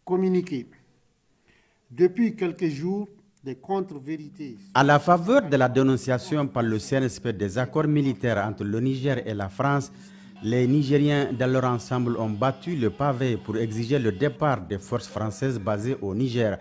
Communiqué. Depuis quelques jours, des contre-vérités. À la faveur de la dénonciation par le CNSP des accords militaires entre le Niger et la France, les Nigériens dans leur ensemble ont battu le pavé pour exiger le départ des forces françaises basées au Niger.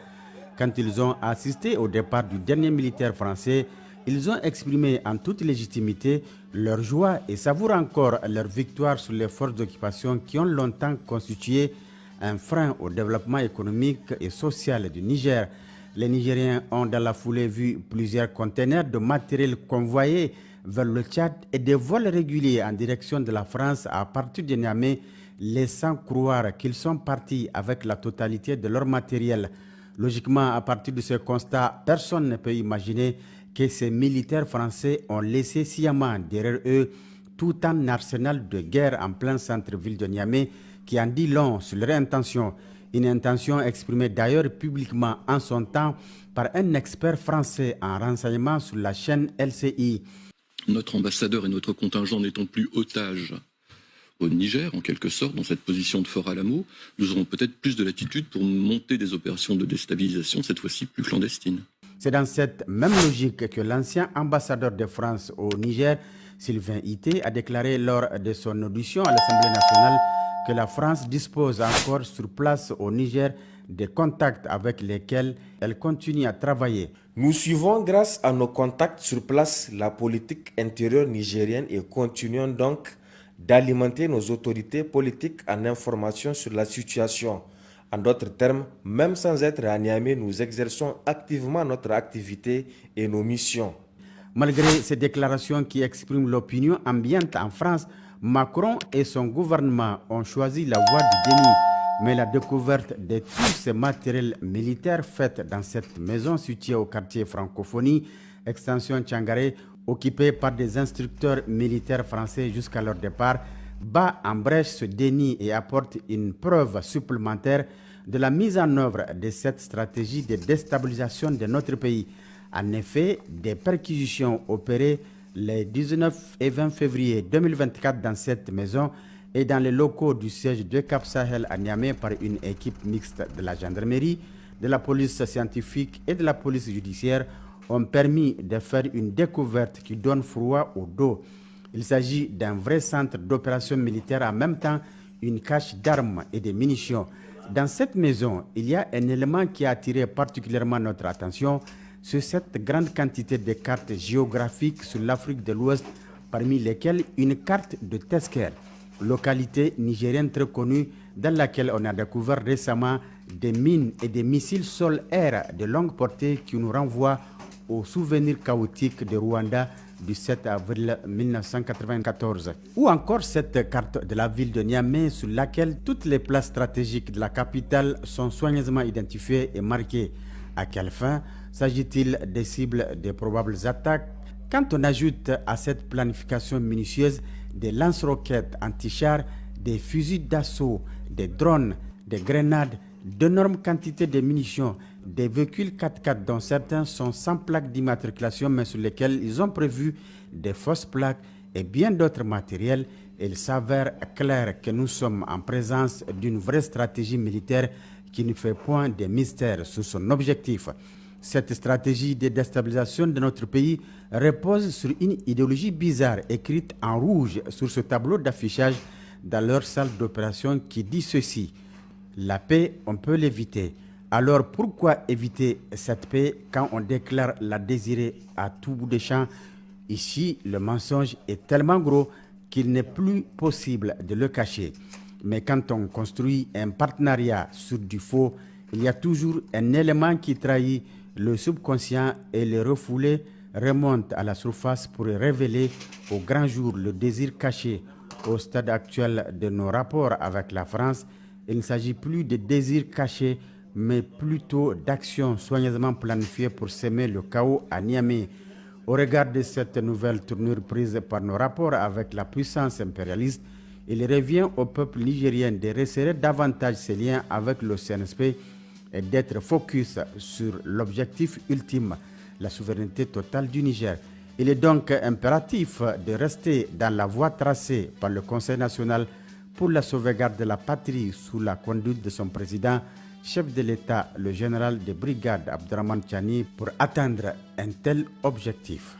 Quand ils ont assisté au départ du dernier militaire français, ils ont exprimé en toute légitimité leur joie et savourent encore leur victoire sur les forces d'occupation qui ont longtemps constitué un frein au développement économique et social du Niger. Les Nigériens ont dans la foulée vu plusieurs conteneurs de matériel convoyés vers le Tchad et des vols réguliers en direction de la France à partir de Niamey, laissant croire qu'ils sont partis avec la totalité de leur matériel. Logiquement, à partir de ce constat, personne ne peut imaginer que ces militaires français ont laissé sciemment derrière eux tout un arsenal de guerre en plein centre-ville de Niamey qui en dit long sur leur intention. Une intention exprimée d'ailleurs publiquement en son temps par un expert français en renseignement sur la chaîne LCI. Notre ambassadeur et notre contingent n'étant plus otages au Niger, en quelque sorte, dans cette position de Fort Alamo, nous aurons peut-être plus de latitude pour monter des opérations de déstabilisation, cette fois-ci plus clandestines. C'est dans cette même logique que l'ancien ambassadeur de France au Niger, Sylvain Ité, a déclaré lors de son audition à l'Assemblée nationale que la France dispose encore sur place au Niger des contacts avec lesquels elle continue à travailler. Nous suivons grâce à nos contacts sur place la politique intérieure nigérienne et continuons donc d'alimenter nos autorités politiques en information sur la situation. En d'autres termes, même sans être à Niamey, nous exerçons activement notre activité et nos missions. Malgré ces déclarations qui expriment l'opinion ambiante en France, Macron et son gouvernement ont choisi la voie du déni. Mais la découverte de tous ces matériels militaires faits dans cette maison située au quartier Francophonie, extension Tchangaré, occupée par des instructeurs militaires français jusqu'à leur départ, bat en brèche ce déni et apporte une preuve supplémentaire de la mise en œuvre de cette stratégie de déstabilisation de notre pays. En effet, des perquisitions opérées les 19 et 20 février 2024 dans cette maison et dans les locaux du siège de Cap Sahel à Niamey par une équipe mixte de la gendarmerie, de la police scientifique et de la police judiciaire ont permis de faire une découverte qui donne froid au dos. Il s'agit d'un vrai centre d'opération militaire, en même temps une cache d'armes et de munitions. Dans cette maison, il y a un élément qui a attiré particulièrement notre attention, c'est cette grande quantité de cartes géographiques sur l'Afrique de l'Ouest, parmi lesquelles une carte de Tesker, localité nigérienne très connue dans laquelle on a découvert récemment des mines et des missiles sol-air de longue portée qui nous renvoient au souvenir chaotique de Rwanda du 7 avril 1994. Ou encore cette carte de la ville de Niamey sur laquelle toutes les places stratégiques de la capitale sont soigneusement identifiées et marquées. À quelle fin s'agit-il des cibles des probables attaques? Quand on ajoute à cette planification minutieuse des lance-roquettes anti-chars, des fusils d'assaut, des drones, des grenades, d'énormes quantités de munitions, des véhicules 4x4 dont certains sont sans plaque d'immatriculation mais sur lesquels ils ont prévu des fausses plaques et bien d'autres matériels, il s'avère clair que nous sommes en présence d'une vraie stratégie militaire qui ne fait point de mystère sur son objectif. Cette stratégie de déstabilisation de notre pays repose sur une idéologie bizarre écrite en rouge sur ce tableau d'affichage dans leur salle d'opération qui dit ceci: la paix, on peut l'éviter. Alors pourquoi éviter cette paix quand on déclare la désirer à tout bout de champ? Ici, le mensonge est tellement gros qu'il n'est plus possible de le cacher. Mais quand on construit un partenariat sur du faux, il y a toujours un élément qui trahit le subconscient et le refoulé remonte à la surface pour révéler au grand jour le désir caché. Au stade actuel de nos rapports avec la France, il ne s'agit plus de désirs cachés, mais plutôt d'actions soigneusement planifiées pour semer le chaos à Niamey. Au regard de cette nouvelle tournure prise par nos rapports avec la puissance impérialiste, il revient au peuple nigérien de resserrer davantage ses liens avec le CNSP et d'être focus sur l'objectif ultime, la souveraineté totale du Niger. Il est donc impératif de rester dans la voie tracée par le Conseil national pour la sauvegarde de la patrie sous la conduite de son président, chef de l'État, le général de brigade Abdourahmane Tiani, pour atteindre un tel objectif.